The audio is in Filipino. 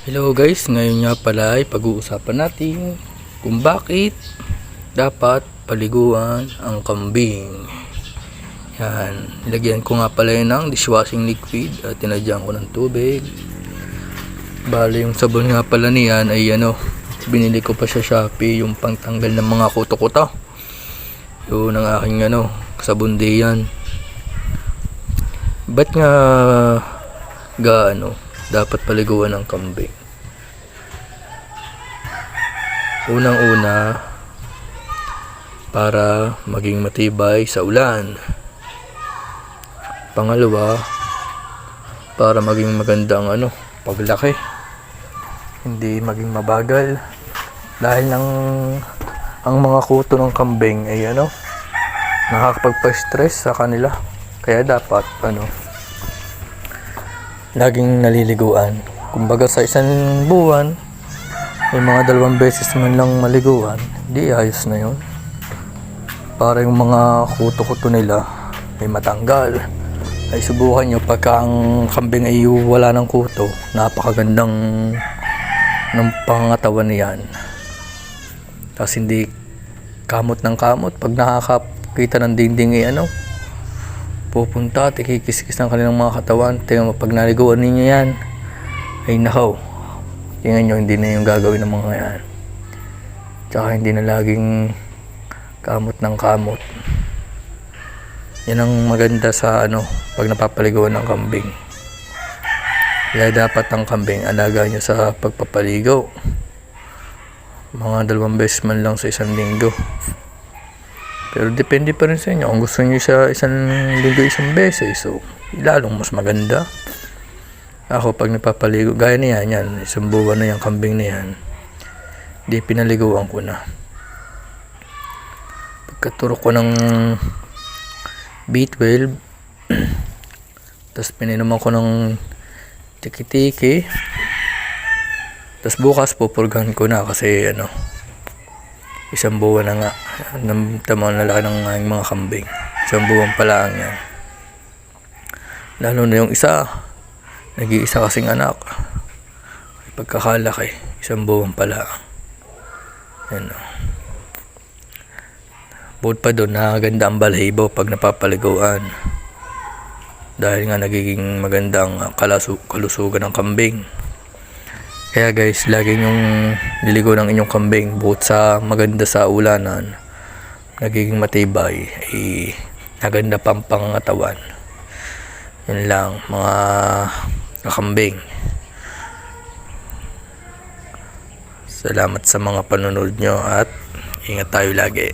Hello guys, ngayon nga pala ay pag-uusapan natin kung bakit dapat paliguan ang kambing. Yan, nilagyan ko nga pala yun ng dishwashing liquid at tinadyan ko ng tubig. Bale yung sabon nga pala niyan ay binili ko pa sa Shopee, yung pangtanggal ng mga kuto-kuto. Yun ang aking sabon diyan. Ba't nga dapat paliguan ng kambing? Unang-una, para maging matibay sa ulan. Pangalawa, para maging maganda ang paglaki. Hindi maging mabagal. Dahil ang mga kuto ng kambing ay nakakapagpa-stress sa kanila. Kaya dapat laging naliliguan. Kumbaga sa isang buwan may mga 2 beses man lang maliguan, di ayos na yun. Para yung mga kuto-kuto nila ay matanggal. Ay subukan nyo pagka ang kambing ay wala ng kuto, napakagandang ng pangatawan niyan. Tapos hindi kamot ng kamot. Pag nakakakita ng dingding pupunta at ikikis-kis ng kanilang mga katawan. Tingnan mo, pag naliguan ninyo yan, ay nakaw. Tingnan nyo, hindi na yung gagawin ng mga yan. Tsaka hindi na laging kamot ng kamot. Yan ang maganda sa pag napapaliguan ng kambing. Kaya dapat ang kambing alaga nyo sa pagpapaligo. Mga 2 beses man lang sa isang linggo. Pero depende pa rin sa inyo. Kung gusto nyo sa isang linggo 1 beses, so lalong mas maganda. Ako pag napapaligo, gaya niyan, yan, 1 buwan na yung kambing na yan, di pinaliguan ko na. Pagkaturok ko ng B12, tapos pininuman ko ng tiki-tiki, tapos bukas pupurgahan ko na kasi 1 buwan na nga. Tamang lalaki ng aking mga kambing. 1 buwan pala ang yan. Lalo na yung isa, nag-iisa kasing anak. Pagkakalaki, 1 buwan pala. Yan. Bukod pa doon, nakaganda ang balahibo pag napapaliguan. Dahil nga nagiging magandang kalusugan ng kambing. Kaya guys, lagi nyong niligo ng inyong kambing. Bukod sa maganda sa ulanan, nagiging matibay, ay naganda pang pangatawan. Yun lang mga kambing. Salamat sa mga panonood nyo at ingat tayo lagi.